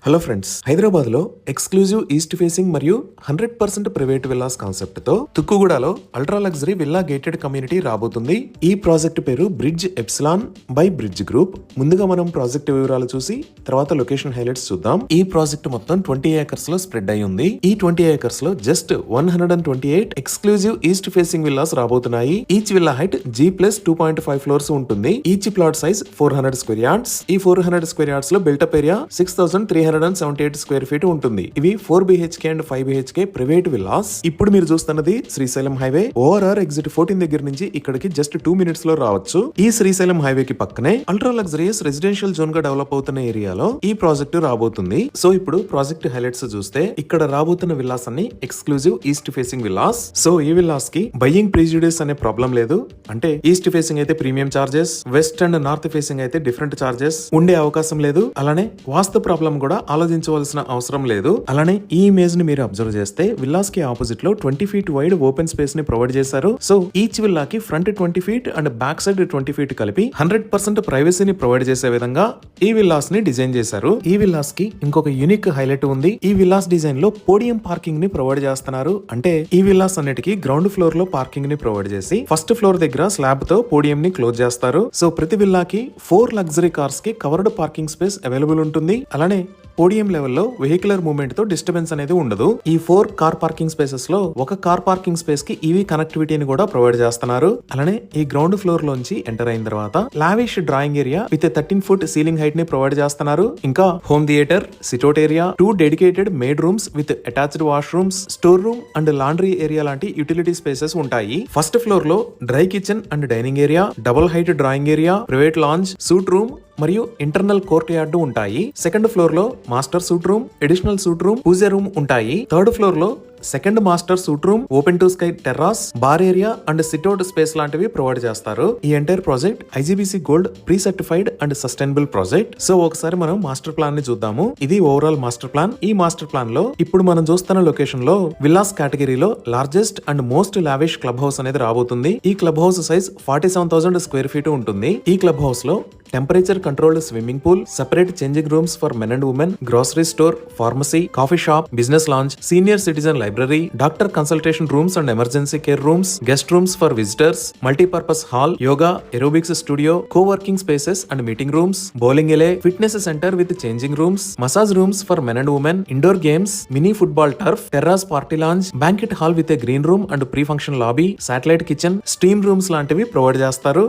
Hello friends, Hyderabad లో exclusive east facing మరియు 100% private villas concept తో తుక్కుగూడలో ultra luxury villa gated community రాబోతుంది. ఈ ప్రాజెక్ట్ పేరు Bridge Epsilon by Bridge group. ముందుగా మనం ప్రాజెక్ట్ వివరాలు చూసి తర్వాత లొకేషన్ హైలైట్స్ చూద్దాం. ఈ ప్రాజెక్ట్ మొత్తం 20 ఏకర్స్ లో స్ప్రెడ్ అయి ఉంది. ఈ 20 ఏకర్స్ లో just 128 exclusive east facing villas రాబోతున్నాయి. Each villa height G+2.5 floors ఉంటుంది. Each plot size 400 square yards. ఈ 400 స్క్వేర్ యార్డ్స్ లో బిల్టప్ ఏరియా 6,378 స్క్వేర్ ఫీట్ ఉంటుంది. ఇవి 4 BHK and 5 BHK private villas. ఇప్పుడు మీరు చూస్తున్నది శ్రీశైలం హైవే. ఓఆర్ఆర్ ఎగ్జిట్ 14 దగ్గర నుంచి ఇక్కడికి జస్ట్ 2 minutes లో రావచ్చు. ఈ శ్రీశైలం హైవే కి పక్కనే అల్ట్రా లగ్జరియస్ రెసిడెన్షియల్ జోన్ గా డెవలప్ అవుతున్న ఏరియాలో ఈ ప్రాజెక్టు రాబోతుంది. సో ఇప్పుడు ప్రాజెక్ట్ హైలైట్స్ చూస్తే ఇక్కడ రాబోతున్న విల్లాస్ అన్ని exclusive east facing villas. So ఈ విల్లాస్ కి బయ్యింగ్ ప్రిజుడిస్ అనే ప్రాబ్లం లేదు. అంటే ఈస్ట్ ఫేసింగ్ అయితే premium charges, west and north facing అయితే డిఫరెంట్ చార్జెస్ ఉండే అవకాశం లేదు. అలానే వాస్తు ప్రాబ్లం కూడా ఆలోచించవలసిన అవసరం లేదు. అలానే ఈ ఇమేజ్ ని మీరు అబ్జర్వ్ చేస్తే విల్లాస్ కి ఆపోజిట్ లో 20 feet వైడ్ ఓపెన్ స్పేస్ ని ప్రొవైడ్ చేశారు. సో ఈచ్ విల్లాకి front 20 feet and back side 20 feet కలిపి 100% ప్రైవసీని ప్రొవైడ్ చేసే విధంగా ఈ విల్లాస్ ని డిజైన్ చేశారు. ఈ విల్లాస్ కి ఇంకొక యూనిక్ హైలైట్ ఉంది. ఈ విల్లాస్ డిజైన్ లో పోడియం పార్కింగ్ ని ప్రొవైడ్ చేస్తున్నారు. అంటే ఈ విల్లాస్ అన్నిటికీ గ్రౌండ్ ఫ్లోర్ లో పార్కింగ్ ని ప్రొవైడ్ చేసి ఫస్ట్ ఫ్లోర్ దగ్గర స్లాబ్ తో పోడియం ని క్లోజ్ చేస్తారు. సో ప్రతి విల్లాకి 4 లగ్జరీ కార్స్ కి కవర్డ్ పార్కింగ్ స్పేస్ అవైలబుల్ ఉంటుంది. అలానే పోడియం లెవెల్లో వెహికులర్ మూవ్మెంట్ తో డిస్టర్బెన్స్ అనేది ఉండదు. ఈ 4 కార్ పార్కింగ్ స్పేసెస్ లో ఒక కార్ పార్కింగ్ స్పేస్ కి ఈవీ కనెక్టివిటీని కూడా ప్రొవైడ్ చేస్తున్నారు. అలానే ఈ గ్రౌండ్ ఫ్లోర్ లోంచి ఎంటర్ అయిన తర్వాత lavish drawing area with 13 foot ceiling height ని ప్రొవైడ్ చేస్తున్నారు. ఇంకా home theatre, sit out area, 2 dedicated maid rooms with attached washrooms, store room and laundry area లాంటి యూటిలిటీ స్పేసెస్ ఉంటాయి. ఫస్ట్ ఫ్లోర్ లో dry kitchen and dining area, double height drawing area, private lounge, suite room మరియు internal courtyard ఉంటాయి. Second floor లో master suite room, additional suite room, puja room ఉంటాయి. Third floor లో second master suite room, open to sky terrace, bar area and sit-out space లాంటివి provide చేస్తారు. ఈ entire project IGBC gold pre certified and sustainable project. So ఒకసారి మనం master plan ని చూద్దాము. ఇది ఓవరాల్ మాస్టర్ ప్లాన్. ఈ మాస్టర్ ప్లాన్ లో ఇప్పుడు మనం చూస్తున్న లొకేషన్ లో విల్లాస్ కేటగిరీలో largest and most lavish club house అనేది రాబోతుంది. ఈ club house size 47,000 square feet ఉంటుంది. ఈ క్లబ్ హౌస్ లో temperature controlled swimming pool, separate changing rooms for men and women, grocery store, pharmacy, coffee shop, business lounge, senior citizen library, doctor consultation rooms and emergency care rooms, guest rooms for visitors, multipurpose hall, yoga, aerobics studio, coworking spaces and meeting rooms, bowling alley, fitness centre with changing rooms, massage rooms for men and women, indoor games, mini football turf, terrace party lounge, banquet hall with green room and pre function lobby, satellite kitchen, steam rooms లాంటివి provide చేస్తారు.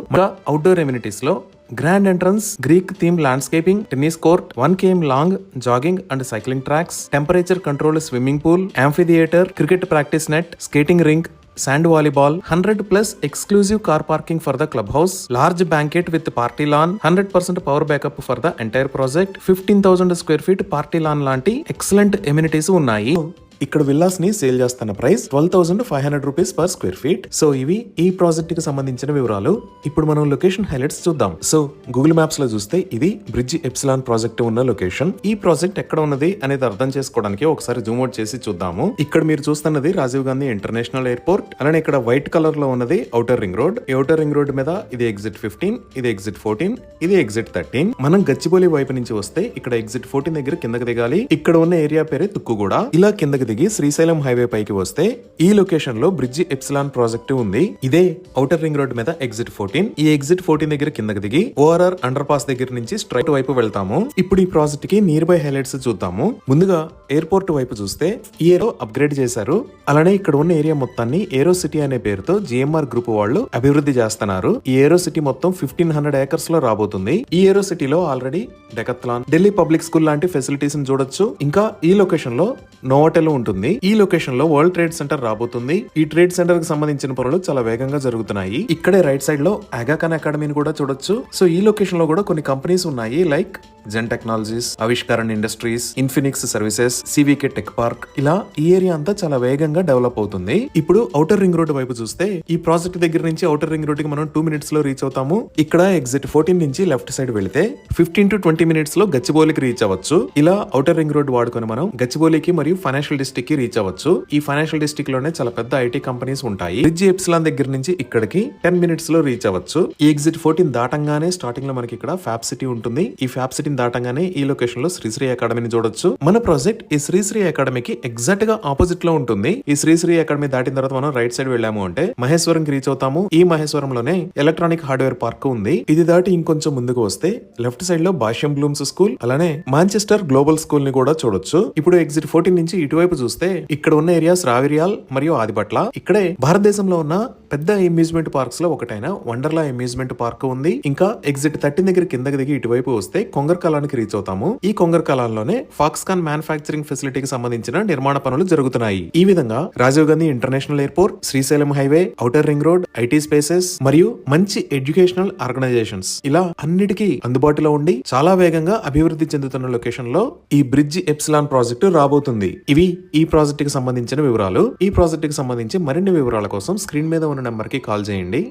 Outdoor amenities లో grand entrance, Greek theme landscaping, tennis court, 1 km long jogging and cycling tracks, temperature controlled swimming pool, amphitheatre, cricket practice net, skating rink, sand volleyball, 100+ exclusive car parking for the clubhouse, large banquet with party lawn, 100% power backup for the entire project, 15,000 square feet party lawn లాంటి excellent amenities ఉన్నాయి. ఇక్కడ villas ని sale చేస్తున్న price 12,500 rupees per square feet. So ఇవి ఈ project కి సంబంధించిన వివరాలు. ఇప్పుడు మనం లొకేషన్ హైలైట్స్ చూద్దాం. సో గూగుల్ మ్యాప్స్ లో చూస్తే ఇది బ్రిడ్జ్ ఎప్సిలాన్ ప్రాజెక్ట్ ఉన్న లొకేషన్. ఈ ప్రాజెక్ట్ ఎక్కడ ఉన్నది అనేది అర్థం చేసుకోవడానికి ఒకసారి జూమ్ అవుట్ చేసి చూద్దాము. ఇక్కడ మీరు చూస్తున్నది రాజీవ్ గాంధీ ఇంటర్నేషనల్ ఎయిర్పోర్ట్. అలానే ఇక్కడ వైట్ కలర్ లో ఉన్నది ఔటర్ రింగ్ రోడ్. ఈ ఔటర్ రింగ్ రోడ్ మీద ఇది ఎగ్జిట్ 15, ఇది ఎగ్జిట్ 14, ఇది ఎగ్జిట్ 13. మనం గచ్చిబౌలి వైపు నుంచి వస్తే ఇక్కడ ఎగ్జిట్ 14 దగ్గర కిందకి దిగాలి. ఇక్కడ ఉన్న ఏరియా పేరే తుక్కుగూడ. ఇలా కిందకి దిగి శ్రీశైలం హైవే పైకి వస్తే ఈ లొకేషన్ లో బ్రిడ్జ్ ఎప్సిలాన్ ప్రాజెక్ట్ ఉంది. ఇదే ఔటర్ రింగ్ రోడ్ మీద ఎగ్జిట్ 14. ఈ ఎగ్జిట్ 14 దగ్గర కిందకి దిగి ఓఆర్ఆర్ అండర్ పాస్ దగ్గర నుంచి స్ట్రైట్ వైపు వెళ్తాము. ఇప్పుడు ఈ ప్రాజెక్ట్ కి నియర్ బై హైలైట్స్ చూద్దాము. ముందుగా ఎయిర్పోర్ట్ వైపు చూస్తే ఈ ఏరో అప్గ్రేడ్ చేశారు. అలానే ఇక్కడ ఉన్న ఏరియా మొత్తాన్ని ఏరో సిటీ అనే పేరుతో GMR గ్రూప్ వాళ్ళు అభివృద్ధి చేస్తున్నారు. ఈ ఏరో సిటీ మొత్తం 1500 ఏకర్స్ లో రాబోతుంది. ఈ ఏరో సిటీలో already Decathlon, Delhi public school లాంటి ఫెసిలిటీస్ చూడొచ్చు. ఇంకా ఈ లొకేషన్ లో నోవోటెల్ ఉంటుంది. ఈ లొకేషన్ లో వరల్డ్ ట్రేడ్ సెంటర్ రాబోతుంది. ఈ ట్రేడ్ సెంటర్ కి సంబంధించిన పనులు చాలా వేగంగా జరుగుతున్నాయి. ఇక్కడే రైట్ సైడ్ లో ఆగాఖాన్ అకాడమీని కూడా చూడొచ్చు. సో ఈ లొకేషన్ లో కూడా కొన్ని కంపెనీస్ ఉన్నాయి. Like Zen technologies, Avishkaran industries, Infinix services, CVK tech park. ఇలా ఈ ఏరియా అంతా చాలా వేగంగా డెవలప్ అవుతుంది. ఇప్పుడు ఔటర్ రింగ్ రోడ్ వైపు చూస్తే ఈ ప్రాజెక్ట్ దగ్గర నుంచి ఔటర్ రింగ్ రోడ్ కి మనం 2 minutes లో రీచ్ అవుతాము. ఇక్కడ ఎగ్జిట్ 14 నుంచి లెఫ్ట్ సైడ్ వెళితే 15 to 20 minutes లో గచ్చిబౌలికి రీచ్ అవ్వచ్చు. ఇలా ఔటర్ రింగ్ రోడ్ వాడుకొని మనం గచ్చిబౌలికి మరియు ఫైనాన్షియల్ డిస్ట్రిక్ట్ కి రీచ్ అవ్వచ్చు. ఈ ఫైనాన్షియల్ డిస్ట్రిక్ట్ లోనే చాలా పెద్ద ఐటీ కంపెనీస్ ఉంటాయి. బ్రిడ్జ్ ఎప్సిలాన్ దగ్గర నుంచి ఇక్కడికి 10 మినిట్స్ లో రీచ్ అవ్వచ్చు. ఈ ఎగ్జిట్ 14 దాటంగానే స్టార్టింగ్ లో మనకి ఇక్కడ ఫ్యాబ్ సిటీ ఉంటుంది. ఈ ఫ్యాబ్ సిటీని దాటంగానే ఈ లొకేషన్ లో శ్రీశ్రీ అకాడమీని చూడొచ్చు. మన ప్రాజెక్ట్ ఈ శ్రీశ్రీ అకాడమీకి ఎగ్జాక్ట్ గా ఆపోజిట్ లో ఉంటుంది. ఈ శ్రీశ్రీ అకాడమీ దాటిన తర్వాత మనం రైట్ సైడ్ వెళ్ళాము అంటే మహేశ్వరం కి రీచ్ అవుతాము. ఈ మహేశ్వరంలోనే ఎలక్ట్రానిక్ హార్డ్వేర్ పార్క్ ఉంది. ఇది దాటి ఇంకొంచెం ముందుకు వస్తే లెఫ్ట్ సైడ్ లో భాష్యం బ్లూమ్స్ స్కూల్, అలానే మాంచెస్టర్ గ్లోబల్ స్కూల్ ని కూడా చూడొచ్చు. ఇప్పుడు ఎగ్జిట్ 14 నుంచి ఇటువైపు చూస్తే ఇక్కడ ఉన్న ఏరియాస్ రావిరియాల్ మరియు ఆదిపట్ల. ఇక్కడే భారతదేశంలో ఉన్న పెద్ద అమ్యూజ్మెంట్ పార్క్స్ లో ఒకటైన వండర్లా అమ్యూజ్మెంట్ పార్క్ ఉంది. ఇంకా ఎగ్జిట్ 13 దగ్గర కిందకి దిగి ఇటువైపు వస్తే కొంగర్కాలానికి రీచ్ అవుతాము. ఈ కొంగర్కాలంలోనే ఫాక్స్కాన్ మ్యానుఫ్యాక్చరింగ్ ఫెసిలిటీకి సంబంధించిన నిర్మాణ పనులు జరుగుతున్నాయి. ఈ విధంగా Rajiv Gandhi International Airport, Srisailam highway, Outer Ring Road, IT spaces మరియు మంచి ఎడ్యుకేషనల్ ఆర్గనైజేషన్స్ ఇలా అన్నిటికీ అందుబాటులో ఉండి చాలా వేగంగా అభివృద్ధి చెందుతున్న లొకేషన్ లో ఈ బ్రిడ్జ్ ఎప్సిలాన్ ప్రాజెక్టు రాబోతుంది. ఇవి ఈ ప్రాజెక్ట్ కి సంబంధించిన వివరాలు. ఈ ప్రాజెక్ట్ కి సంబంధించి మరిన్ని వివరాల కోసం స్క్రీన్ మీద ఉన్న నెంబర్ కి కాల్ చేయండి.